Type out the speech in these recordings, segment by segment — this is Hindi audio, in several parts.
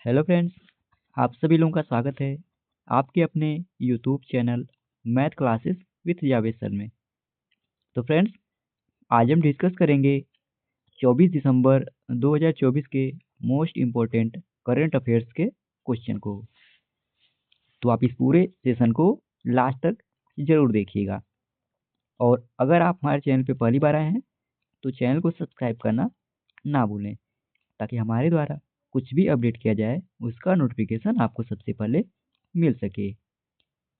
हेलो फ्रेंड्स, आप सभी लोगों का स्वागत है आपके अपने YouTube channel math classes with Javed sir में। तो फ्रेंड्स, आज हम डिस्कस करेंगे 24 दिसंबर 2024 के मोस्ट इम्पोर्टेंट करंट अफेयर्स के क्वेश्चन को। तो आप इस पूरे सेशन को लास्ट तक ज़रूर देखिएगा। और अगर आप हमारे चैनल पे पहली बार आए हैं तो चैनल को सब्सक्राइब करना ना भूलें, ताकि हमारे द्वारा कुछ भी अपडेट किया जाए उसका नोटिफिकेशन आपको सबसे पहले मिल सके।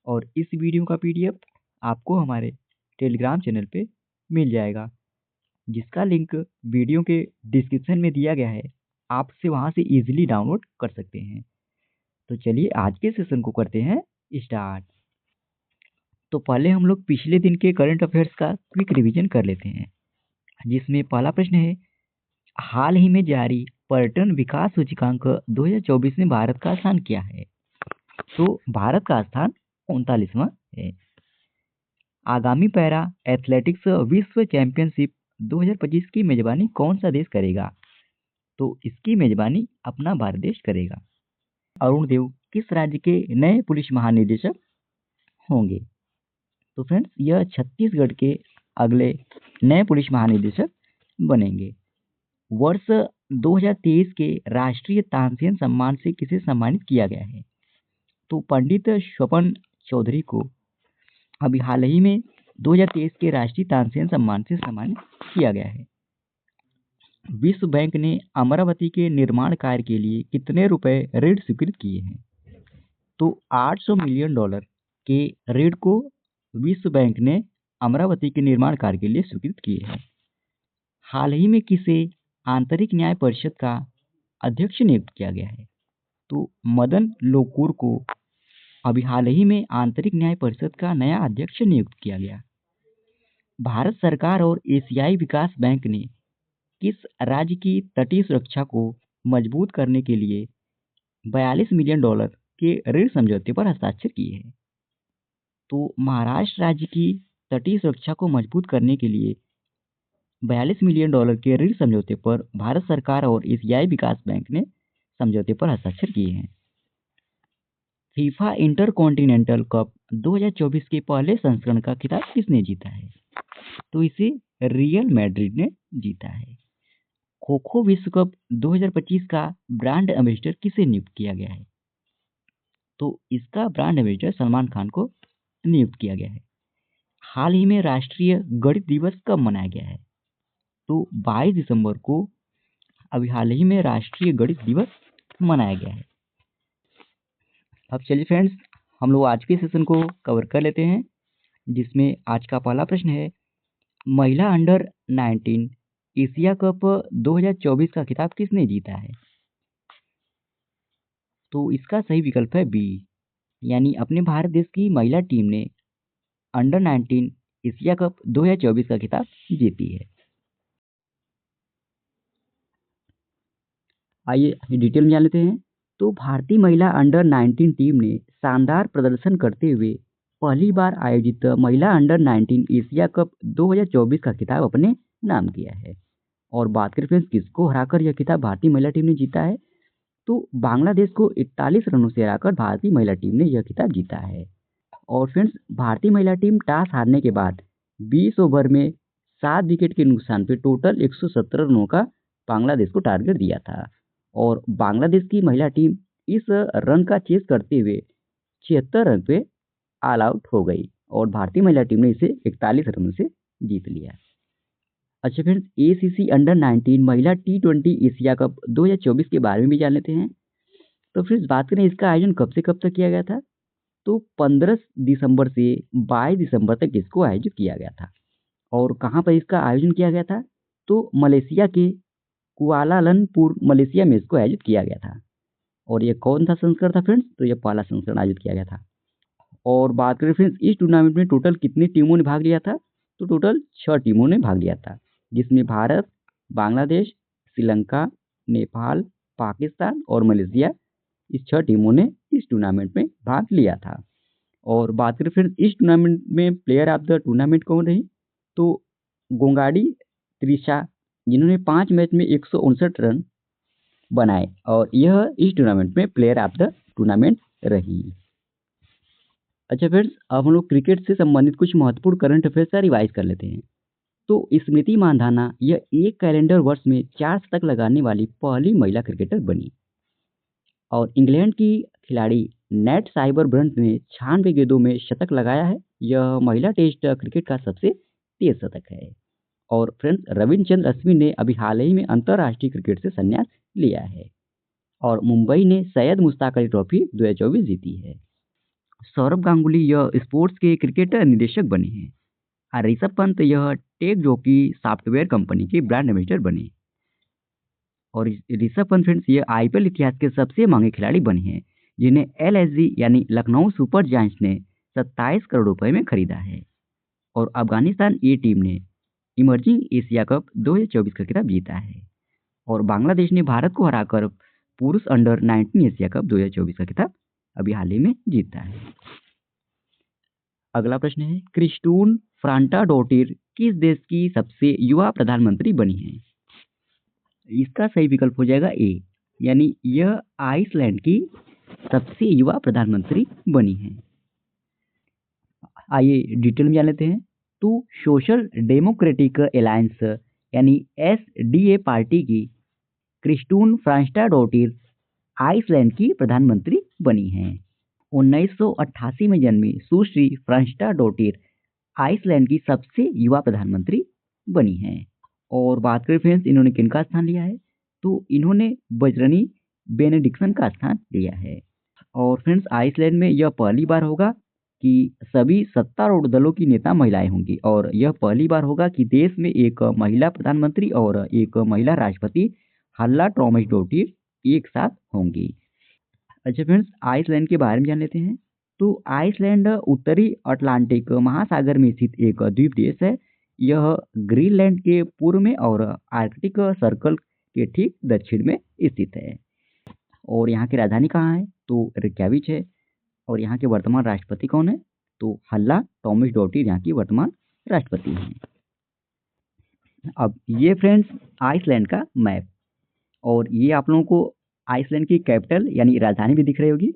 और इस वीडियो का पीडीएफ आपको हमारे टेलीग्राम चैनल पे मिल जाएगा, जिसका लिंक वीडियो के डिस्क्रिप्शन में दिया गया है। आप उसे वहाँ से इजीली डाउनलोड कर सकते हैं। तो चलिए आज के सेशन को करते हैं स्टार्ट। तो पहले हम लोग पिछले दिन के करंट अफेयर्स का क्विक रिवीजन कर लेते हैं, जिसमें पहला प्रश्न है, हाल ही में जारी पर्यटन विकास सूचकांक 2024 में भारत का स्थान क्या है? तो भारत का स्थान 39वां है। आगामी पैरा एथलेटिक्स विश्व चैंपियनशिप 2025 की मेजबानी कौन सा देश करेगा? तो इसकी मेजबानी अपना भारत देश करेगा। अरुण देव किस राज्य के नए पुलिस महानिदेशक होंगे? तो फ्रेंड्स, यह छत्तीसगढ़ के अगले नए पुलिस महानिदेशक बनेंगे। वर्ष 2023 के राष्ट्रीय तानसेन सम्मान से किसे सम्मानित किया गया है? तो पंडित स्वपन चौधरी को अभी हाल ही में 2023 के राष्ट्रीय तानसेन सम्मान से सम्मानित किया गया है। विश्व बैंक ने अमरावती के निर्माण कार्य के लिए कितने रुपए ऋण स्वीकृत किए हैं? तो 800 मिलियन डॉलर के ऋण को विश्व बैंक ने अमरावती के निर्माण कार्य के लिए स्वीकृत किए हैं। हाल ही में किसे आंतरिक न्याय परिषद का अध्यक्ष नियुक्त किया गया है? तो मदन लोकुर को अभी हाल ही में आंतरिक न्याय परिषद का नया अध्यक्ष नियुक्त किया गया। भारत सरकार और एशियाई विकास बैंक ने किस राज्य की तटीय सुरक्षा को मजबूत करने के लिए 42 मिलियन डॉलर के ऋण समझौते पर हस्ताक्षर किए हैं? तो महाराष्ट्र राज्य की तटीय सुरक्षा को मजबूत करने के लिए 42 मिलियन डॉलर के ऋण समझौते पर भारत सरकार और एशियाई विकास बैंक ने समझौते पर हस्ताक्षर किए हैं। फीफा इंटरकॉन्टिनेंटल कप 2024 के पहले संस्करण का खिताब किसने जीता है? तो इसे रियल मैड्रिड ने जीता है। खो खो विश्व कप 2025 का ब्रांड एम्बेसडर किसे नियुक्त किया गया है? तो इसका ब्रांड एम्बेसडर सलमान खान को नियुक्त किया गया है। हाल ही में राष्ट्रीय गणित दिवस कब मनाया गया है? तो 22 दिसंबर को अभी हाल ही में राष्ट्रीय गणित दिवस मनाया गया है। अब चलिए फ्रेंड्स, हम लोग आज के सेशन को कवर कर लेते हैं, जिसमें आज का पहला प्रश्न है, महिला अंडर 19 एशिया कप 2024 का खिताब किसने जीता है? तो इसका सही विकल्प है बी, यानी अपने भारत देश की महिला टीम ने अंडर 19 एशिया कप 2024 का खिताब जीती है। आइए डिटेल में जान लेते हैं। तो भारतीय महिला अंडर 19 टीम ने शानदार प्रदर्शन करते हुए पहली बार आयोजित महिला अंडर 19 एशिया कप 2024 का खिताब अपने नाम किया है। और बात करें फ्रेंड्स, किसको हराकर यह खिताब भारतीय महिला टीम ने जीता है? तो बांग्लादेश को 41 रनों से हराकर भारतीय महिला टीम ने यह खिताब जीता है। और फ्रेंड्स, भारतीय महिला टीम टॉस हारने के बाद 20 ओवर में 7 विकेट के नुकसान पे टोटल 117 रनों का बांग्लादेश को टारगेट दिया था। और बांग्लादेश की महिला टीम इस रन का चेस करते हुए 76 रन पे ऑल आउट हो गई और भारतीय महिला टीम ने इसे 41 रनों से जीत लिया। अच्छा फ्रेंड्स, एसीसी अंडर 19 महिला T20 एशिया कप 2024 के बारे में भी जान लेते हैं। तो फ्रेंड्स, बात करें इसका आयोजन कब से कब तक किया गया था? तो 15 दिसंबर से 22 दिसंबर तक इसको आयोजित किया गया था। और कहाँ पर इसका आयोजन किया गया था? तो मलेशिया के कुआलालंपुर मलेशिया में इसको आयोजित किया गया था। और ये कौन सा संस्करण था फ्रेंड्स? तो ये पहला संस्करण आयोजित किया गया था। और बात करें फ्रेंड्स, इस टूर्नामेंट में टोटल कितनी टीमों ने भाग लिया था? तो टोटल 6 टीमों ने भाग लिया था, जिसमें भारत, बांग्लादेश, श्रीलंका, नेपाल, पाकिस्तान और मलेशिया, इस 6 टीमों ने इस टूर्नामेंट में भाग लिया था। और बात करें फ्रेंड्स, इस टूर्नामेंट में प्लेयर ऑफ द टूर्नामेंट कौन रही? तो गोंगाडी त्रिशा, जिन्होंने 5 मैच में 159 रन बनाए और यह इस टूर्नामेंट में प्लेयर ऑफ द टूर्नामेंट रही। अच्छा फ्रेंड्स, अब हम लोग क्रिकेट से संबंधित कुछ महत्वपूर्ण करंट अफेयर्स का रिवाइज कर लेते हैं। तो स्मृति मानधाना यह एक कैलेंडर वर्ष में 4 शतक लगाने वाली पहली महिला क्रिकेटर बनी। और इंग्लैंड की खिलाड़ी नेट साइबर ब्रंट ने 96 गेंदों में शतक लगाया है। यह महिला टेस्ट क्रिकेट का सबसे तेज शतक है। और फ्रेंड्स, रविचंद्रन अश्विन ने अभी हाल ही में अंतर्राष्ट्रीय क्रिकेट से संन्यास लिया है। और मुंबई ने सैयद मुश्ताक अली ट्रॉफी 2024 जीती है। सौरभ गांगुली यह स्पोर्ट्स के क्रिकेट निदेशक बने हैं। और ऋषभ पंत यह टेक जॉकी सॉफ्टवेयर कंपनी के ब्रांड एम्बेसडर बने। और ऋषभ पंत फ्रेंड्स ये आईपीएल इतिहास के सबसे महंगे खिलाड़ी बने हैं, जिन्हें एलएसजी यानी लखनऊ सुपर जायंट्स ने 27 करोड़ रुपए में खरीदा है। और अफगानिस्तान ए टीम ने इमर्जिंग एशिया कप 2024 का खिताब जीता है। और बांग्लादेश ने भारत को हराकर पुरुष अंडर 19 एशिया कप 2024 का खिताब अभी हाल ही में जीता है। अगला प्रश्न है, क्रिस्टून फ्रांटाडोटिर किस देश की सबसे युवा प्रधानमंत्री बनी है? इसका सही विकल्प हो जाएगा ए, यानी यह आइसलैंड की सबसे युवा प्रधानमंत्री बनी है। आइए डिटेल में जान लेते हैं। तो सोशल डेमोक्रेटिक अलायंस यानी एसडीए पार्टी की क्रिस्टून फ्रांस्टाडोटिर आइसलैंड की प्रधानमंत्री बनी हैं। 1988 में जन्मी सुश्री फ्रांस्टाडोटिर आइसलैंड की सबसे युवा प्रधानमंत्री बनी हैं। और बात करें फ्रेंड्स, इन्होंने किनका स्थान लिया है? तो इन्होंने बजरनी बेनेडिक्सन का स्थान लिया है। और फ्रेंड्स, आइसलैंड में यह पहली बार होगा कि सभी सत्तारूढ़ दलों की नेता महिलाएं होंगी। और यह पहली बार होगा कि देश में एक महिला प्रधानमंत्री और एक महिला राष्ट्रपति हल्ला टॉमस-डोटिर एक साथ होंगी। अच्छा फ्रेंड्स, आइसलैंड के बारे में जान लेते हैं। तो आइसलैंड उत्तरी अटलांटिक महासागर में स्थित एक द्वीप देश है। यह ग्रीनलैंड के पूर्व में और आर्कटिक सर्कल के ठीक दक्षिण में स्थित है। और यहाँ की राजधानी कहाँ है? तो रिक्याविक है। और यहाँ के वर्तमान राष्ट्रपति कौन है? तो हल्ला टॉमस-डोटिर यहाँ की वर्तमान राष्ट्रपति हैं। अब ये फ्रेंड्स आइसलैंड का मैप, और ये आप लोगों को आइसलैंड की कैपिटल यानी राजधानी भी दिख रही होगी।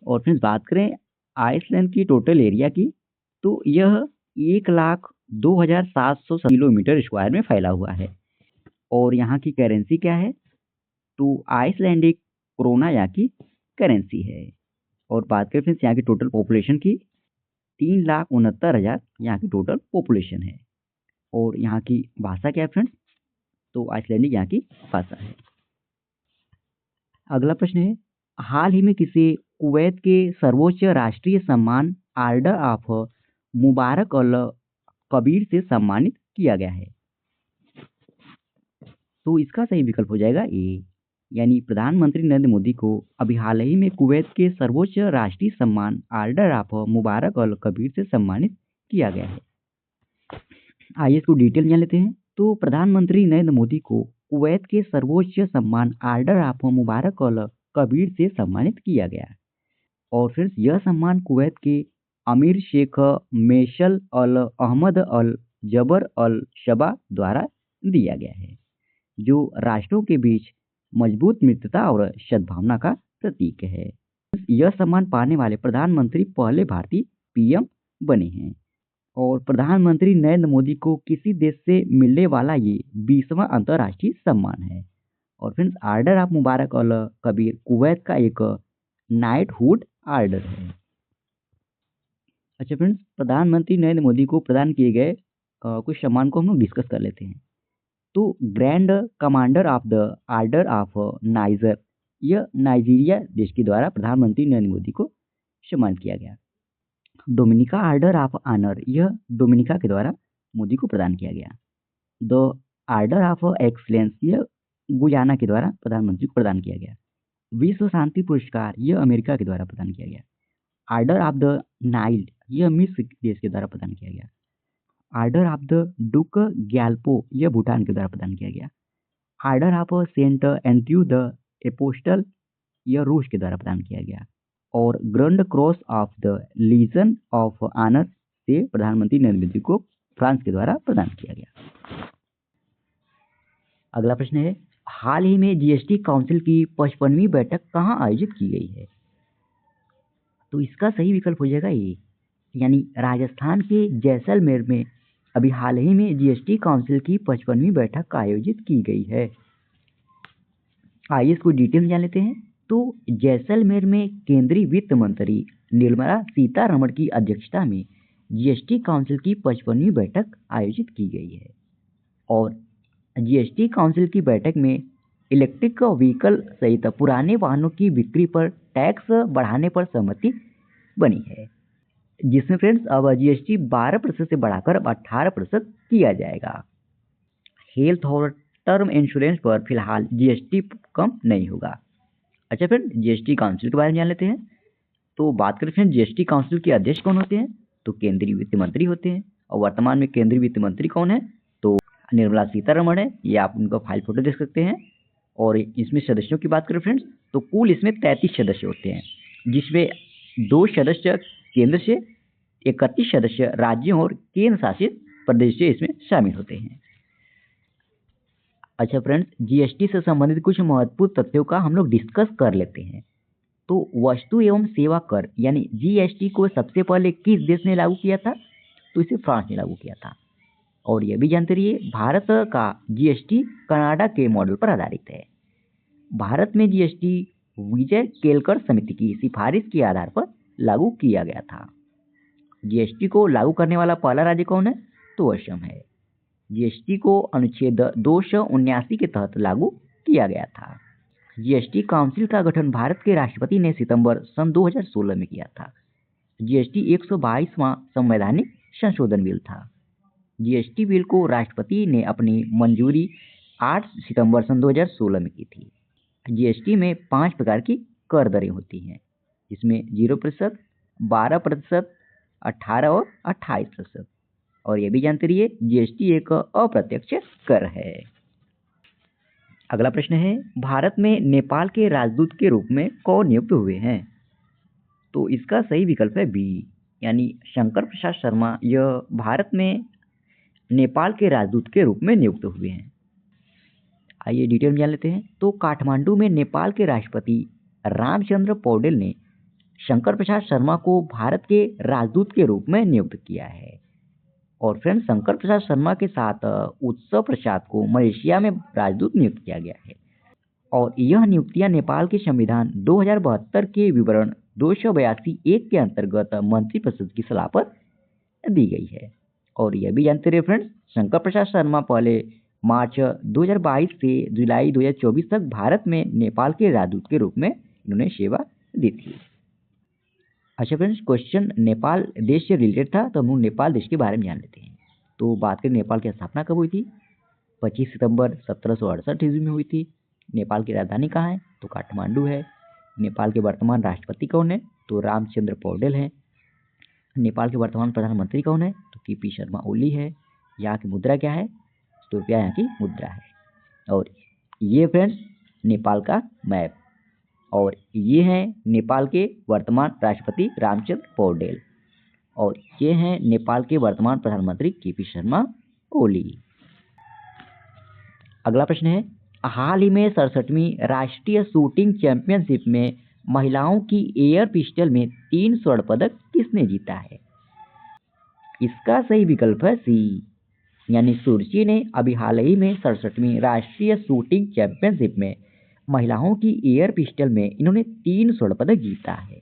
और फ्रेंड्स, बात करें आइसलैंड की टोटल एरिया की, तो यह 1,02,700 किलोमीटर स्क्वायर में फैला हुआ है। और यहाँ की करेंसी क्या है? तो आइसलैंडिक क्रोना यहाँ की करेंसी है। और बात करें फ्रेंड्स यहाँ की टोटल पॉपुलेशन की, 3,69,000 यहाँ की टोटल पॉपुलेशन है। और यहाँ की भाषा क्या है फ्रेंड्स? तो आइसलैंडिक यहाँ की भाषा है। अगला प्रश्न है, हाल ही में किसे कुवैत के सर्वोच्च राष्ट्रीय सम्मान order of Mubarak Al Kabir से सम्मानित किया गया है? तो इसका सही विकल्प हो जाएगा ए, यानी प्रधानमंत्री नरेंद्र मोदी को अभी हाल ही में कुवैत के सर्वोच्च राष्ट्रीय सम्मान order of Mubarak Al Kabir से सम्मानित किया गया है। आइए इसको डिटेल जान लेते हैं। तो प्रधानमंत्री नरेंद्र मोदी को कुवैत के सर्वोच्च सम्मान order of Mubarak Al Kabir से सम्मानित किया गया। और फिर यह सम्मान कुवैत के अमीर शेख मेशल अल अहमद अल जबर अल शबा द्वारा दिया गया है, जो राष्ट्रों के बीच मजबूत मित्रता और सद्भावना का प्रतीक है। यह सम्मान पाने वाले प्रधानमंत्री पहले भारतीय पीएम बने हैं। और प्रधानमंत्री नरेंद्र मोदी को किसी देश से मिलने वाला ये 20वां अंतर्राष्ट्रीय सम्मान है। और friends, order of Mubarak Al Kabir Kuwait का एक नाइटहुड आर्डर है। अच्छा फ्रेंड्स, प्रधानमंत्री नरेंद्र मोदी को प्रदान किए गए कुछ सम्मान को हम लोग डिस्कस कर लेते हैं। तो grand commander of the order of niger, यह नाइजीरिया देश के द्वारा प्रधानमंत्री नरेंद्र मोदी को सम्मानित किया गया। डोमिनिका आर्डर ऑफ ऑनर, यह डोमिनिका के द्वारा मोदी को प्रदान किया गया। द आर्डर ऑफ एक्सलेंस, यह गुयाना के द्वारा प्रधानमंत्री को प्रदान किया गया। विश्व शांति पुरस्कार, यह अमेरिका के द्वारा प्रदान किया गया। आर्डर ऑफ द नाइल, यह मिस्र देश के द्वारा प्रदान किया गया। Order of the Druk Gyalpo, यह भूटान के द्वारा प्रदान किया गया। Order of Saint Andrew the Apostle, यह रूस के द्वारा प्रदान किया गया। और grand cross of the legion of honour से प्रधानमंत्री नरेंद्र मोदी को फ्रांस के द्वारा प्रदान किया गया। अगला प्रश्न है, हाल ही में जीएसटी काउंसिल की 55वीं बैठक कहाँ आयोजित की गई है? तो इसका सही विकल्प हो जाएगा ये, यानी राजस्थान के जैसलमेर में अभी हाल ही में जीएसटी काउंसिल की 55वीं बैठक आयोजित की गई है। आइए इसको डिटेल में जान लेते हैं। तो जैसलमेर में केंद्रीय वित्त मंत्री निर्मला सीतारमण की अध्यक्षता में जीएसटी काउंसिल की 55वीं बैठक आयोजित की गई है और जीएसटी काउंसिल की बैठक में इलेक्ट्रिक व्हीकल सहित पुराने वाहनों की बिक्री पर टैक्स बढ़ाने पर सहमति बनी है, जिसमें फ्रेंड्स अब जीएसटी 12% से बढ़ाकर अब 18% किया जाएगा। हेल्थ और टर्म इंश्योरेंस पर फिलहाल जीएसटी कम नहीं होगा। अच्छा फ्रेंड, जीएसटी काउंसिल के बारे में जान लेते हैं। तो बात करें फ्रेंड जीएसटी काउंसिल के अध्यक्ष कौन होते हैं? तो केंद्रीय वित्त मंत्री होते हैं। और वर्तमान में केंद्रीय वित्त मंत्री कौन है? तो निर्मला सीतारमण है। ये आप उनका फाइल फोटो देख सकते हैं। और इसमें सदस्यों की बात करें फ्रेंड्स, तो कुल इसमें 33 सदस्य होते हैं, जिसमें 2 सदस्य केंद्र से, 31 सदस्य राज्यों और केंद्र शासित प्रदेश से इसमें शामिल होते हैं। अच्छा फ्रेंड्स, जीएसटी से संबंधित कुछ महत्वपूर्ण तथ्यों का हम लोग डिस्कस कर लेते हैं। तो वस्तु एवं सेवा कर यानी जीएसटी को सबसे पहले किस देश ने लागू किया था? तो इसे फ्रांस ने लागू किया था। और यह भी जानते रहिए, भारत का जीएसटी कनाडा के मॉडल पर आधारित है। भारत में जीएसटी विजय केलकर समिति की सिफारिश के आधार पर लागू किया गया था। जीएसटी को लागू करने वाला पहला राज्य कौन है? तो असम है। जीएसटी को अनुच्छेद 279 के तहत लागू किया गया था। जीएसटी काउंसिल का गठन भारत के राष्ट्रपति ने सितंबर सन 2016 में किया था। जीएसटी 122वां संवैधानिक संशोधन बिल था। जीएसटी बिल को राष्ट्रपति ने अपनी मंजूरी 8 सितंबर सन 2016 में की थी। जीएसटी में 5 प्रकार की कर दरें होती हैं, जिसमें 0%, 12%, 18 और 28%। और ये भी जानते रहिए, जीएसटी एक अप्रत्यक्ष कर है। अगला प्रश्न है, भारत में नेपाल के राजदूत के रूप में कौन नियुक्त हुए हैं? तो इसका सही विकल्प है बी, यानी शंकर प्रसाद शर्मा। यह भारत में नेपाल के राजदूत के रूप में नियुक्त हुए हैं। आइए डिटेल में जान लेते हैं। तो काठमांडू में नेपाल के राष्ट्रपति रामचंद्र पौडेल ने शंकर प्रसाद शर्मा को भारत के राजदूत के रूप में नियुक्त किया है। और फ्रेंड, शंकर प्रसाद शर्मा के साथ उत्सव प्रसाद को मलेशिया में राजदूत नियुक्त किया गया है। और यह नियुक्तियां नेपाल के संविधान 2072 के विवरण 282(1) के अंतर्गत मंत्रिपरिषद की सलाह पर दी गई है। और यह भी जानते रहे फ्रेंड्स, शंकर प्रसाद शर्मा पहले मार्च 2022 से जुलाई 2024 तक भारत में नेपाल के राजदूत के रूप में इन्होंने सेवा दी थी। अच्छा फ्रेंड्स, क्वेश्चन नेपाल देश से रिलेटेड था, तो हम लोग नेपाल देश के बारे में जान लेते हैं। तो बात करें नेपाल की स्थापना कब हुई थी? 25 सितंबर 1768 ईस्वी में हुई थी। नेपाल की राजधानी कहाँ है? तो काठमांडू है। नेपाल के वर्तमान राष्ट्रपति कौन है? तो रामचंद्र पौडेल हैं। नेपाल के वर्तमान प्रधानमंत्री कौन है? तो केपी शर्मा ओली है। यहाँ की मुद्रा क्या है? तो रुपया यहाँ की मुद्रा है। और ये फ्रेंड्स नेपाल का मैप। और ये हैं नेपाल के वर्तमान राष्ट्रपति रामचंद्र पौडेल। और ये हैं नेपाल के वर्तमान प्रधानमंत्री केपी शर्मा ओली। अगला प्रश्न है, हाल ही में 67वीं राष्ट्रीय शूटिंग चैंपियनशिप में महिलाओं की एयर पिस्टल में 3 स्वर्ण पदक किसने जीता है? इसका सही विकल्प है सी, यानी सुरुचि ने अभी हाल ही में 67वीं राष्ट्रीय शूटिंग चैंपियनशिप में महिलाओं की एयर पिस्टल में इन्होंने 3 स्वर्ण पदक जीता है।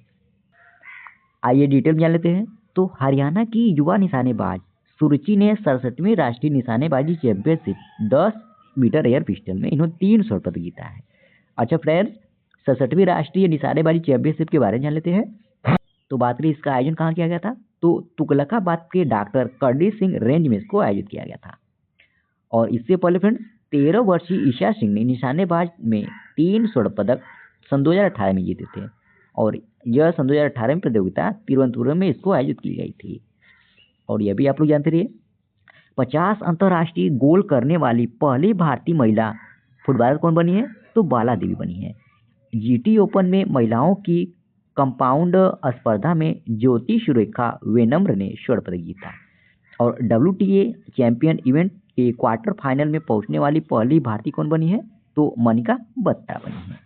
आइए डिटेल में जान लेते हैं। तो हरियाणा की युवा निशानेबाज सुरुचि ने 67वीं राष्ट्रीय निशानेबाजी चैंपियनशिप 10 मीटर एयर पिस्टल में इन्होंने 3 स्वर्ण पदक जीता है। अच्छा फ्रेंड्स, 67वीं राष्ट्रीय निशानेबाजी चैंपियनशिप के बारे में जान लेते हैं। तो बात करें इसका आयोजन कहाँ किया गया था? तो तुगलकाबाद के डॉक्टर करडी सिंह रेंज में इसको आयोजित किया गया था। और इससे पहले फ्रेंड्स 13 वर्षीय ईशा सिंह ने निशानेबाज में 3 स्वर्ण पदक सन 2018 में जीते थे। और यह सन 2018 में प्रतियोगिता तिरुवनंतपुरम में इसको आयोजित की गई थी। और यह भी आप लोग जानते रहिए, 50 अंतर्राष्ट्रीय गोल करने वाली पहली भारतीय महिला फुटबॉलर कौन बनी है? तो बाला देवी बनी है। जीटी ओपन में महिलाओं की कंपाउंड स्पर्धा में ज्योति सुरेखा वेनम्र ने स्वर्ण पदक जीता। और WTA चैंपियन इवेंट के क्वार्टर फाइनल में पहुंचने वाली पहली भारतीय कौन बनी है? तो मनिका बत्रा बनी है।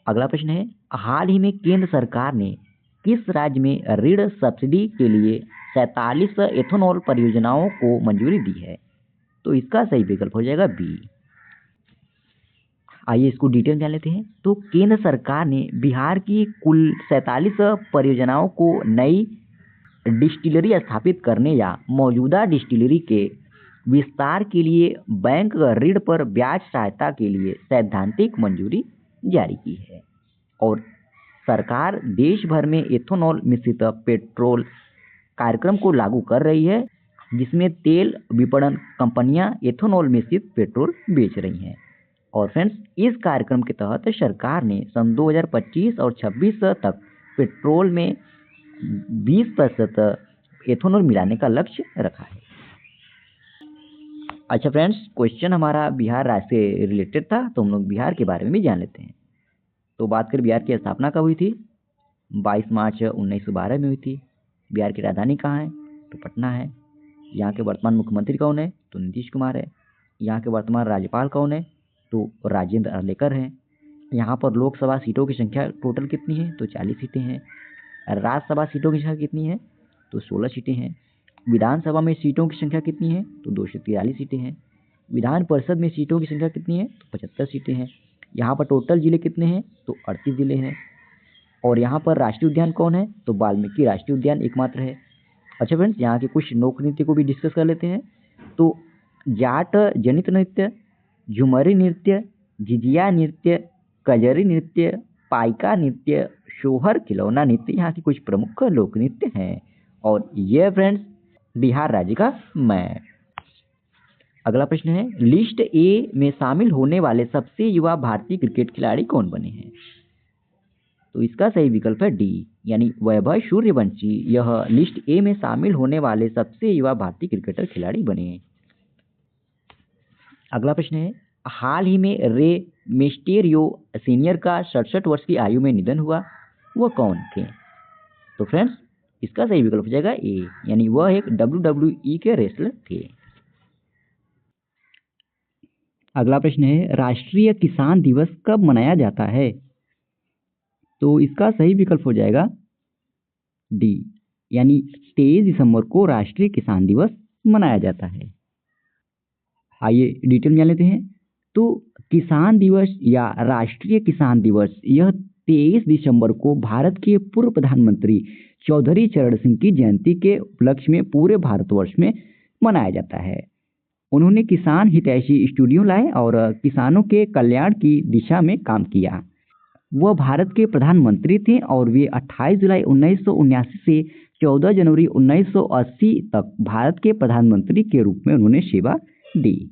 अगला प्रश्न है, हाल ही में केंद्र सरकार ने किस राज्य में ऋण सब्सिडी के लिए 47 एथेनॉल परियोजनाओं को मंजूरी दी है? तो इसका सही विकल्प हो जाएगा बी। आइए इसको डिटेल जान लेते हैं। तो केंद्र सरकार ने बिहार की कुल 47 परियोजनाओं को नई डिस्टिलरी स्थापित करने या मौजूदा डिस्टिलरी के विस्तार के लिए बैंक ऋण पर ब्याज सहायता के लिए सैद्धांतिक मंजूरी जारी की है। और सरकार देश भर में एथेनॉल मिश्रित पेट्रोल कार्यक्रम को लागू कर रही है, जिसमें तेल विपणन कंपनियां एथेनॉल मिश्रित पेट्रोल बेच रही हैं। और फ्रेंड्स, इस कार्यक्रम के तहत सरकार ने सन 2025 और 26 तक पेट्रोल में 20% एथेनॉल मिलाने का लक्ष्य रखा है। अच्छा फ्रेंड्स, क्वेश्चन हमारा बिहार राज्य से रिलेटेड था, तो हम लोग बिहार के बारे में भी जान लेते हैं। तो बात करें बिहार की स्थापना कब हुई थी? 22 मार्च 1912 में हुई थी। बिहार की राजधानी कहाँ है? तो पटना है। यहाँ के वर्तमान मुख्यमंत्री कौन है? तो नीतीश कुमार है। यहाँ के वर्तमान राज्यपाल कौन है? तो राजेंद्र अर्लेकर हैं। यहाँ पर लोकसभा सीटों की संख्या टोटल कितनी है? तो 40 सीटें हैं। राज्यसभा सीटों की संख्या कितनी है? तो 16 सीटें हैं। विधानसभा में सीटों की संख्या कितनी है? तो 243 सीटें हैं। विधान परिषद में सीटों की संख्या कितनी है? तो 75 सीटें हैं। यहाँ पर टोटल जिले कितने हैं? तो 38 जिले हैं। और यहाँ पर राष्ट्रीय उद्यान कौन है? तो वाल्मीकि राष्ट्रीय उद्यान एकमात्र है। अच्छा फ्रेंड्स, यहाँ के कुछ लोक नृत्य को भी डिस्कस कर लेते हैं। तो जाट जनित नृत्य, झुमरी नृत्य, झिझिया नृत्य, कजरी नृत्य, पाइका नृत्य, शोहर खिलौना नृत्य यहाँ के कुछ प्रमुख लोक नृत्य हैं। और ये फ्रेंड्स बिहार राज्य का मैप। अगला प्रश्न है, लिस्ट ए में शामिल होने वाले सबसे युवा भारतीय क्रिकेट खिलाड़ी कौन बने हैं? तो इसका सही विकल्प है डी, यानी वैभव सूर्यवंशी। यह लिस्ट ए में शामिल होने वाले सबसे युवा भारतीय क्रिकेटर खिलाड़ी बने हैं। अगला प्रश्न है, हाल ही में रे मिस्टेरियो सीनियर का 67 वर्ष की आयु में निधन हुआ, वह कौन थे? तो फ्रेंड्स इसका सही विकल्प हो जाएगा ए, यानी वह एक WWE के रेसलर थे। अगला प्रश्न है, राष्ट्रीय किसान दिवस कब मनाया जाता है? तो इसका सही विकल्प हो जाएगा डी, यानी 23 दिसंबर को राष्ट्रीय किसान दिवस मनाया जाता है। आइए डिटेल में जान लेते हैं। तो किसान दिवस या राष्ट्रीय किसान दिवस यह 23 दिसंबर को भारत के पूर्व प्रधानमंत्री चौधरी चरण सिंह की जयंती के उपलक्ष्य में पूरे भारतवर्ष में मनाया जाता है। उन्होंने किसान हितैषी स्टूडियो लाए और किसानों के कल्याण की दिशा में काम किया। वह भारत के प्रधानमंत्री थे और वे 28 जुलाई 1979 से 14 जनवरी 1980 तक भारत के प्रधानमंत्री के रूप में उन्होंने सेवा दी।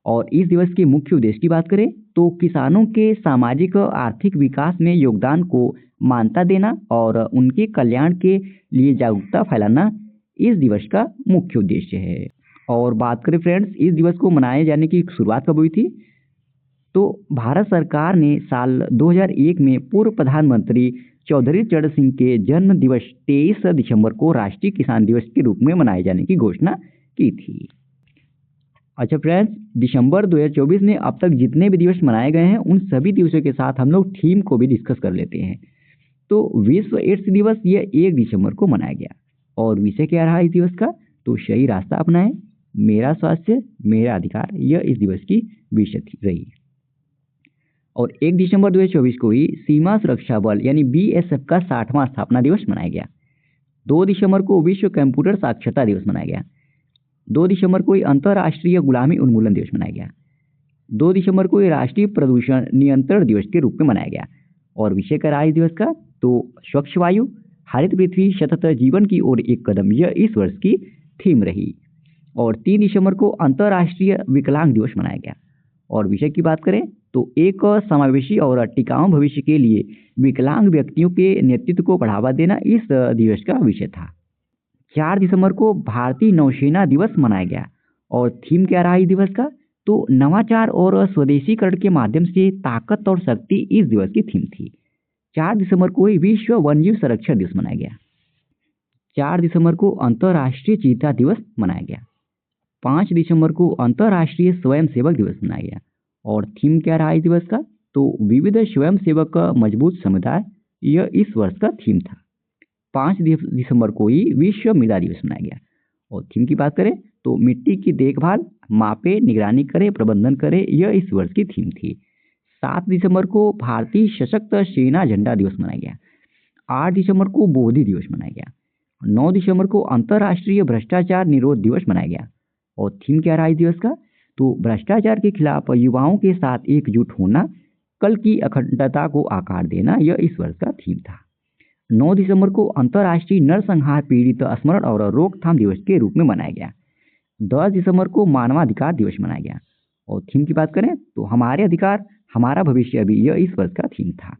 और इस दिवस के मुख्य उद्देश्य की बात करें तो किसानों के सामाजिक और आर्थिक विकास में योगदान को मान्यता देना और उनके कल्याण के लिए जागरूकता फैलाना इस दिवस का मुख्य उद्देश्य है। और बात करें फ्रेंड्स, इस दिवस को मनाए जाने की शुरुआत कब हुई थी? तो भारत सरकार ने साल 2001 में पूर्व प्रधानमंत्री चौधरी चरण सिंह के जन्म दिवस 23 दिसंबर को राष्ट्रीय किसान दिवस के रूप में मनाए जाने की घोषणा की थी। अच्छा फ्रेंड्स, दिसंबर 2024 में अब तक जितने भी दिवस मनाए गए हैं उन सभी दिवसों के साथ हम लोग थीम को भी डिस्कस कर लेते हैं। तो विश्व एड्स दिवस यह 1 दिसंबर को मनाया गया और विषय क्या रहा इस दिवस का? तो सही रास्ता अपनाएं, मेरा स्वास्थ्य मेरा अधिकार, यह इस दिवस की विषय रही। और 1 दिसंबर 2024 को ही सीमा सुरक्षा बल यानी BSF का 60वां स्थापना दिवस मनाया गया। 2 दिसंबर को विश्व कंप्यूटर साक्षरता दिवस मनाया गया। 2 दिसंबर को ही अंतर्राष्ट्रीय गुलामी उन्मूलन दिवस मनाया गया। 2 दिसंबर को ही राष्ट्रीय प्रदूषण नियंत्रण दिवस के रूप में मनाया गया। और विषय क्या रहा इस दिवस का? तो स्वच्छ वायु, हरित पृथ्वी, सतत जीवन की ओर एक कदम, यह इस वर्ष की थीम रही। और 3 दिसंबर को अंतर्राष्ट्रीय विकलांग दिवस मनाया गया। और विषय की बात करें तो एक समावेशी और टिकाऊ भविष्य के लिए विकलांग व्यक्तियों के नेतृत्व को बढ़ावा देना इस दिवस का विषय था। 4 दिसंबर को भारतीय नौसेना दिवस मनाया गया। और थीम क्या रहा इस दिवस का? तो नवाचार और स्वदेशीकरण के माध्यम से ताकत और शक्ति इस दिवस की थीम थी। 4 दिसंबर को ही विश्व वन्यजीव संरक्षण दिवस मनाया गया। 4 दिसंबर को अंतर्राष्ट्रीय चीता दिवस मनाया गया। 5 दिसंबर को अंतर्राष्ट्रीय स्वयंसेवक दिवस मनाया गया। और थीम क्या रहा इस दिवस का? तो विविध स्वयंसेवक का मजबूत समुदाय, यह इस वर्ष का थीम था। 5 दिसंबर को ही विश्व मृदा दिवस मनाया गया। और थीम की बात करें तो मिट्टी की देखभाल, मापे, निगरानी करे, प्रबंधन करे, यह इस वर्ष की थीम थी। 7 दिसंबर को भारतीय सशक्त सेना झंडा दिवस मनाया गया। 8 दिसंबर को बोधि दिवस मनाया गया। 9 दिसंबर को अंतर्राष्ट्रीय भ्रष्टाचार निरोध दिवस मनाया गया। और थीम क्या रहा इस दिवस का? तो भ्रष्टाचार के खिलाफ युवाओं के साथ एकजुट होना, कल की अखंडता को आकार देना, यह इस वर्ष का थीम था। 9 दिसंबर को अंतर्राष्ट्रीय नरसंहार पीड़ित स्मरण और रोकथाम दिवस के रूप में मनाया गया। 10 दिसंबर को मानवाधिकार दिवस मनाया गया। और थीम की बात करें तो हमारे अधिकार हमारा भविष्य अभी, यह इस वर्ष का थीम था।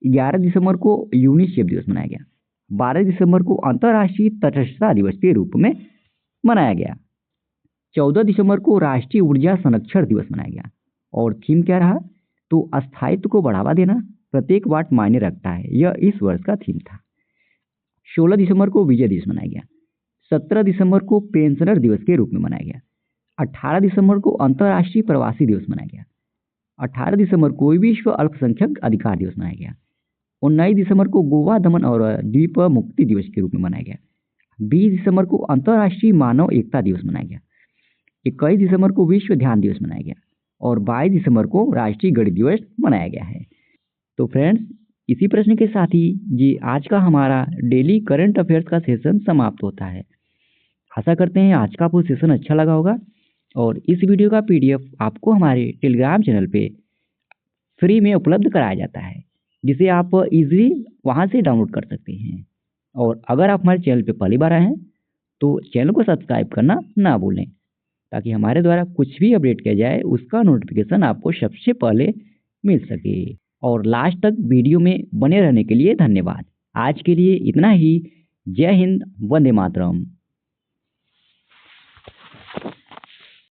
11 दिसंबर को यूनिसेफ दिवस मनाया गया। 12 दिसंबर को अंतर्राष्ट्रीय तटस्थता दिवस के रूप में मनाया गया। 14 दिसंबर को राष्ट्रीय ऊर्जा संरक्षण दिवस मनाया गया। और थीम क्या रहा? तो स्थायित्व को बढ़ावा देना, प्रत्येक वाट मायने रखता है, यह इस वर्ष का थीम था। 16 दिसंबर को विजय दिवस मनाया गया। 17 दिसंबर को पेंशनर दिवस के रूप में मनाया गया। 18 दिसंबर को अंतर्राष्ट्रीय प्रवासी दिवस मनाया गया। 18 दिसंबर को विश्व अल्पसंख्यक अधिकार दिवस मनाया गया। 19 दिसंबर को गोवा, दमन और द्वीप मुक्ति दिवस के रूप में मनाया गया। 20 दिसंबर को अंतर्राष्ट्रीय मानव एकता दिवस मनाया गया। 21 दिसंबर को विश्व ध्यान दिवस मनाया गया। और 22 दिसंबर को राष्ट्रीय गणित दिवस मनाया गया है। तो फ्रेंड्स, इसी प्रश्न के साथ ही ये आज का हमारा डेली करंट अफेयर्स का सेशन समाप्त होता है। आशा करते हैं आज का आपको सेशन अच्छा लगा होगा। और इस वीडियो का पीडीएफ आपको हमारे टेलीग्राम चैनल पे फ्री में उपलब्ध कराया जाता है, जिसे आप इजीली वहां से डाउनलोड कर सकते हैं। और अगर आप हमारे चैनल पे पहली बार आए हैं तो चैनल को सब्सक्राइब करना ना भूलें, ताकि हमारे द्वारा कुछ भी अपडेट किया जाए उसका नोटिफिकेशन आपको सबसे पहले मिल सके। और लास्ट तक वीडियो में बने रहने के लिए धन्यवाद। आज के लिए इतना ही। जय हिंद, वंदे मातरम।